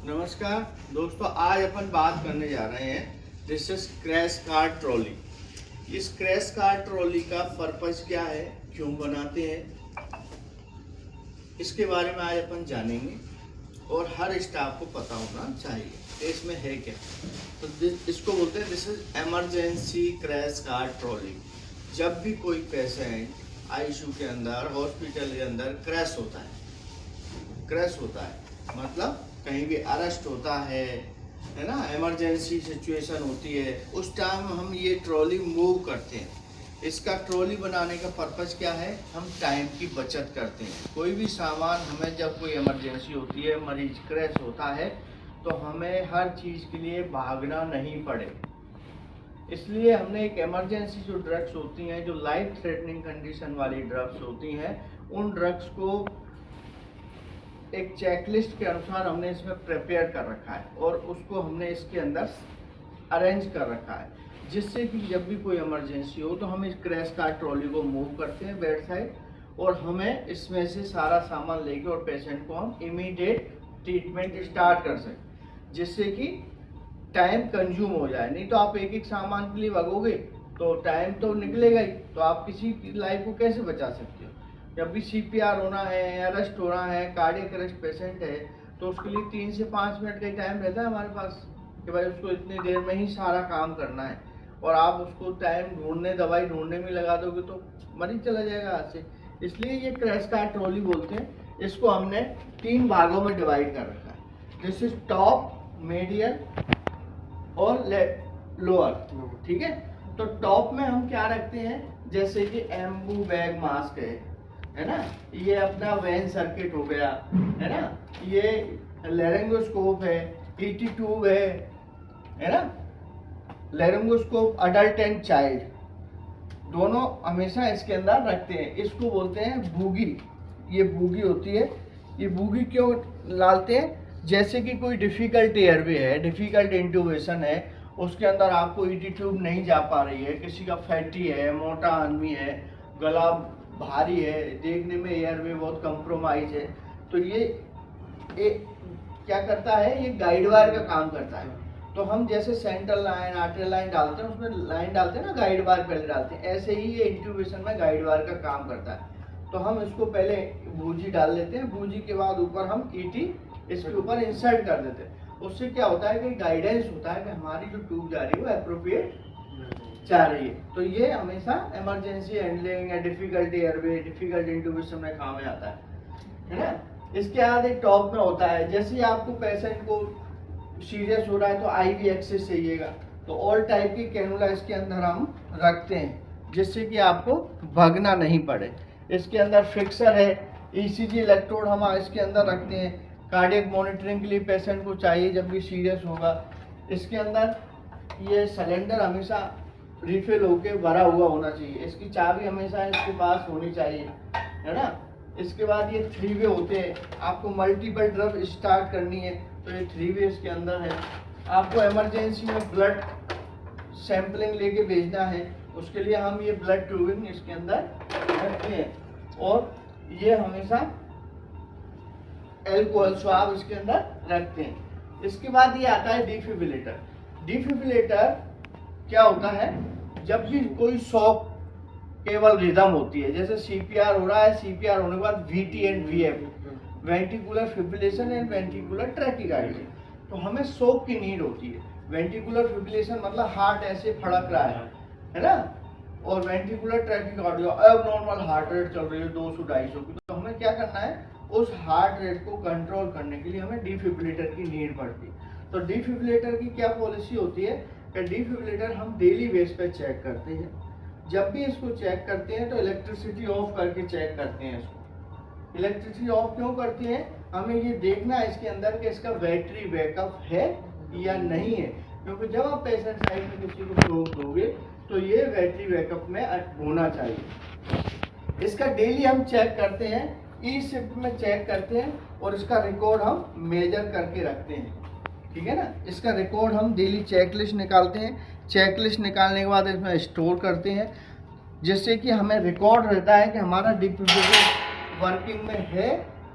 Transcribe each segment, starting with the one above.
नमस्कार दोस्तों, आज अपन बात करने जा रहे हैं this is crash car trolley. इस क्रैश कार ट्रॉली का पर्पस क्या है, क्यों बनाते हैं, इसके बारे में आज अपन जानेंगे और हर स्टाफ को पता होना चाहिए कि इसमें है क्या। तो इसको बोलते हैं this is emergency crash car trolley. जब भी कोई पेशेंट आईसीयू के अंदर, हॉस्पिटल के अंदर क्रैश होता है मतलब कहीं भी अरेस्ट होता है ना, इमरजेंसी सिचुएशन होती है, उस टाइम हम ये ट्रॉली मूव करते हैं। इसका ट्रॉली बनाने का पर्पस क्या है, हम टाइम की बचत करते हैं। कोई भी सामान हमें जब कोई इमरजेंसी होती है, मरीज क्रैश होता है, तो हमें हर चीज़ के लिए भागना नहीं पड़े। इसलिए हमने एक इमरजेंसी जो ड्रग्स होती हैं, जो लाइफ थ्रेटनिंग कंडीशन वाली ड्रग्स होती हैं, उन ड्रग्स को एक चेकलिस्ट के अनुसार हमने इसमें प्रिपेयर कर रखा है और उसको हमने इसके अंदर अरेंज कर रखा है, जिससे कि जब भी कोई इमरजेंसी हो तो हम इस क्रैश कार ट्रॉली को मूव करते हैं बेड साइड, और हमें इसमें से सारा सामान लेके और पेशेंट को हम इमीडिएट ट्रीटमेंट स्टार्ट कर सकें, जिससे कि टाइम कंज्यूम हो जाए। नहीं तो आप एक एक सामान के लिए भागोगे तो टाइम तो निकलेगा ही, तो आप किसी की लाइफ को कैसे बचा सकते हो। जब भी सीपीआर होना है, अरेस्ट होना है, कार्डियक अरेस्ट पेशेंट है, तो उसके लिए 3 से 5 मिनट का टाइम रहता है हमारे पास कि भाई उसको इतनी देर में ही सारा काम करना है, और आप उसको टाइम ढूंढने, दवाई ढूंढने में लगा दोगे तो मरीज चला जाएगा हाथ से। इसलिए ये क्रैश कार ट्रॉली बोलते हैं। इसको हमने 3 भागों में डिवाइड कर रखा है। दिस इज टॉप, मीडियल और लोअर, ठीक है। तो टॉप में हम क्या रखते हैं, जैसे कि एम्बू बैग मास्क है ना, ये अपना वेन सर्किट हो गया, है ना, ये लेरिंगोस्कोप है, ईटी ट्यूब है ना, लेरिंगोस्कोप अडल्ट एंड चाइल्ड दोनों हमेशा इसके अंदर रखते हैं। इसको बोलते हैं बूगी। ये बूगी होती है। ये बूगी क्यों डालते हैं, जैसे कि कोई डिफिकल्ट एयरवे है, डिफिकल्ट इंट्यूबेशन है, उसके अंदर आपको ईटी ट्यूब नहीं जा पा रही है, किसी का फैटी है, मोटा आदमी है, गला भारी है, देखने में एयरवे बहुत कंप्रोमाइज है, तो ये क्या करता है, ये गाइड वायर का काम करता है। तो हम जैसे सेंट्रल लाइन, आर्टरी लाइन डालते हैं, उसमें लाइन डालते हैं ना, गाइड वायर पहले डालते हैं, ऐसे ही ये इंट्यूबेशन में गाइड वायर का काम करता है। तो हम इसको पहले बूजी डाल लेते हैं, बूजी के बाद ऊपर हम ईटी इसके ऊपर इंसर्ट कर देते हैं। उससे क्या होता है कि गाइडेंस होता है कि हमारी जो ट्यूब जा रही है वो एप्रोप्रिएट जा रही है। तो ये हमेशा इमरजेंसी हैंडलिंग या डिफिकल्ट एयरवे, डिफिकल्ट इंट्यूबेशन में काम में आता है ना। इसके बाद एक टॉप में होता है, जैसे ही आपको पेशेंट को सीरियस हो रहा है तो आईवी एक्सेस चाहिएगा, तो ऑल टाइप की कैनुला इसके अंदर हम रखते हैं, जिससे कि आपको भागना नहीं पड़े। इसके अंदर फिक्सर है, ईसीजी इलेक्ट्रोड हम इसके अंदर रखते हैं, कार्डियक मॉनिटरिंग के लिए पेशेंट को चाहिए जब भी सीरियस होगा। इसके अंदर ये सिलेंडर हमेशा रिफिल होके भरा हुआ होना चाहिए, इसकी चाबी हमेशा इसके पास होनी चाहिए, है ना। इसके बाद ये 3 वे होते हैं, आपको मल्टीपल ड्रग स्टार्ट करनी है तो ये 3 वे इसके अंदर है। आपको इमरजेंसी में ब्लड सैंपलिंग लेके भेजना है, उसके लिए हम ये ब्लड ट्यूबिंग इसके अंदर रखते हैं, और ये हमेशा एल्कोहल स्वाब इसके अंदर रखते हैं। इसके बाद ये आता है डिफिब्रिलेटर। डिफिब्रिलेटर क्या होता है, जब भी कोई शॉक केवल रिदम होती है, जैसे सीपीआर हो रहा है, सीपीआर होने के बाद VT and VF, ventricular fibrillation and ventricular ट्रैकिकार्डिया, तो हमें शॉक की नीड होती है। वेंटिकुलर फिब्रिलेशन मतलब हार्ट ऐसे फड़क रहा है ना, और वेंटिकुलर ट्रैकिकार्डिया एबनॉर्मल हार्ट रेट चल रही है 200-250 की, तो हमें क्या करना है, उस हार्ट रेट को कंट्रोल करने के लिए हमें डिफिब्रिलेटर की नीड पड़ती है। तो डिफिब्रिलेटर की क्या पॉलिसी होती है कि डिफिब्रिलेटर हम डेली बेस पे चेक करते हैं। जब भी इसको चेक करते हैं तो इलेक्ट्रिसिटी ऑफ करके चेक करते हैं। इसको इलेक्ट्रिसिटी ऑफ क्यों करते हैं, हमें ये देखना है इसके अंदर कि इसका बैटरी बैकअप है या नहीं है, क्योंकि जब आप पेशेंट साइड में किसी को शॉक दोगे तो ये बैटरी बैकअप में होना चाहिए। इसका डेली हम चेक करते हैं, ई शिफ्ट में चेक करते हैं, और इसका रिकॉर्ड हम मेजर करके रखते हैं, ठीक है ना। इसका रिकॉर्ड हम डेली चेकलिस्ट निकालते हैं, चेकलिस्ट निकालने के बाद इसमें स्टोर करते हैं, जिससे कि हमें रिकॉर्ड रहता है कि हमारा डिफिब्रिलेटर वर्किंग में है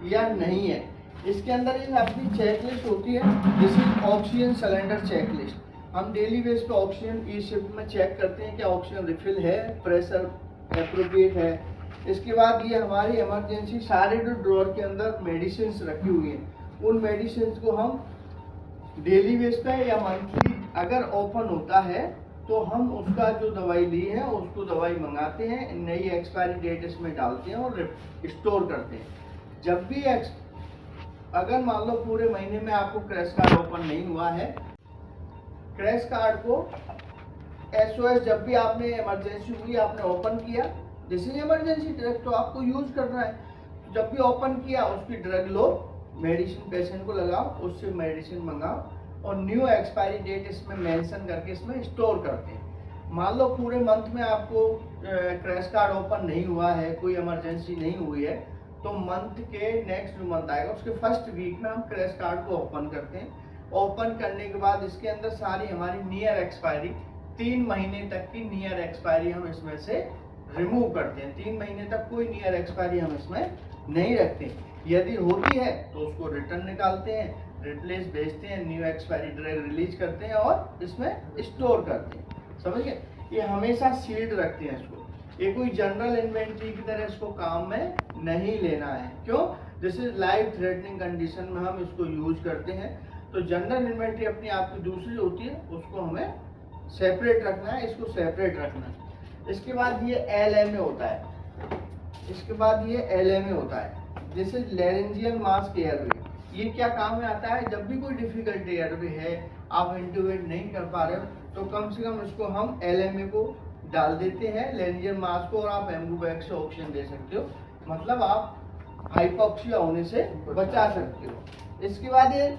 या नहीं है। इसके अंदर ये अपनी चेकलिस्ट होती है, this is oxygen cylinder checklist. हम डेली बेस पे ऑक्सीजन ई शिफ्ट में चेक करते हैं कि ऑक्सीजन रिफिल है, प्रेशर एप्रोप्रिएट है। इसके बाद ये हमारी इमरजेंसी सारे जो ड्रॉअर के अंदर मेडिसिन रखी हुई हैं, उन मेडिसिन को हम डेली बेस पे या मंथली अगर ओपन होता है तो हम उसका जो दवाई ली है उसको दवाई मंगाते हैं, नई एक्सपायरी डेट इसमें डालते हैं और स्टोर करते हैं। जब भी अगर मान लो पूरे महीने में आपको क्रैश कार्ड ओपन नहीं हुआ है, क्रैश कार्ड को SOS जब भी आपने इमरजेंसी हुई आपने ओपन किया, दिस इज इमरजेंसी ड्रग तो आपको यूज करना है, जब भी ओपन किया उसकी ड्रग लो, मेडिसिन पेशेंट को लगाओ, उससे मेडिसिन मंगाओ और न्यू एक्सपायरी डेट इसमें मेंशन करके इसमें स्टोर करते हैं। मान लो पूरे मंथ में आपको क्रैश कार्ड ओपन नहीं हुआ है, कोई इमरजेंसी नहीं हुई है, तो मंथ के नेक्स्ट जो मंथ आएगा उसके फर्स्ट वीक में हम क्रैश कार्ड को ओपन करते हैं। ओपन करने के बाद इसके अंदर सारी हमारी नियर एक्सपायरी 3 महीने तक की नियर एक्सपायरी हम इसमें से रिमूव करते हैं। 3 महीने तक कोई नियर एक्सपायरी हम इसमें नहीं रखते। यदि होती है तो उसको रिटर्न निकालते हैं, रिप्लेस भेजते हैं, न्यू एक्सपायरी ड्रग रिलीज करते हैं और इसमें स्टोर करते हैं। समझ गए? ये हमेशा सील्ड रखते हैं इसको, ये कोई जनरल इन्वेंट्री की तरह इसको काम में नहीं लेना है। क्यों? This is life threatening condition में हम इसको यूज करते हैं। तो जनरल इन्वेंट्री अपनी आपकी दूसरी होती है, उसको हमें सेपरेट रखना है, इसको सेपरेट रखना है। इसके बाद ये LMA होता है, इसके बाद ये LMA होता है, this is laryngeal mask airway. ये क्या काम में आता है? जब भी कोई डिफिकल्ट एयरवे है, आप इंट्यूबेट नहीं कर पा रहे हो, तो कम से कम इसको हम LMA को डाल देते हैं, लैरिंजियल मास्क को, और आप एम्बुबैक से ऑक्सीजन दे सकते हो, मतलब आप हाइपोक्सिया होने से बचा सकते हो। इसके बाद ये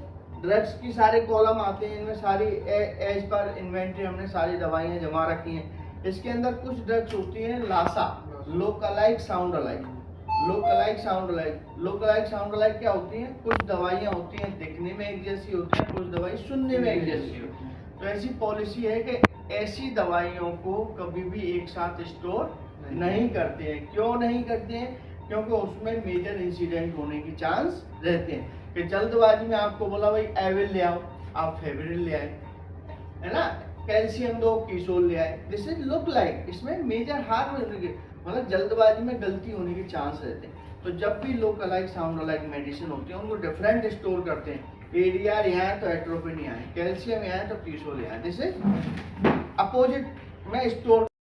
ड्रग्स की सारे कॉलम आते हैं, इनमें सारी एज पर इन्वेंट्री हमने सारी दवाइयाँ जमा रखी हैं। इसके अंदर कुछ ड्रग्स होती हैं LASA, look alike sound alike, look alike sound alike. Look alike sound alike क्या होती हैं? कुछ दवाइयाँ होती हैं दिखने में एक जैसी होती हैं, कुछ दवाई सुनने में एक जैसी होती है। तो ऐसी पॉलिसी है कि ऐसी दवाइयों को कभी भी एक साथ स्टोर नहीं करते हैं। क्यों नहीं करते हैं? क्योंकि उसमें मेजर इंसिडेंट होने की चांस रहते हैं। कि जल्दबाजी में आपको बोला भाई एविल ले आओ, आप फेविरिल ले आए, है ना, कैल्शियम दो, कीसोल ले आए, दिस इज लुक लाइक, इसमें मेजर हार्म होने के मतलब जल्दबाजी में गलती होने के चांस रहते हैं। तो जब भी लोकलाइक साउंड अलाइक मेडिसिन होती है उनको डिफरेंट स्टोर करते हैं। ADR यहाँ है तो एट्रोपिन यहाँ है, कैल्शियम यहाँ है तो कीसोल यहाँ है, दिस इज अपोजिट में स्टोर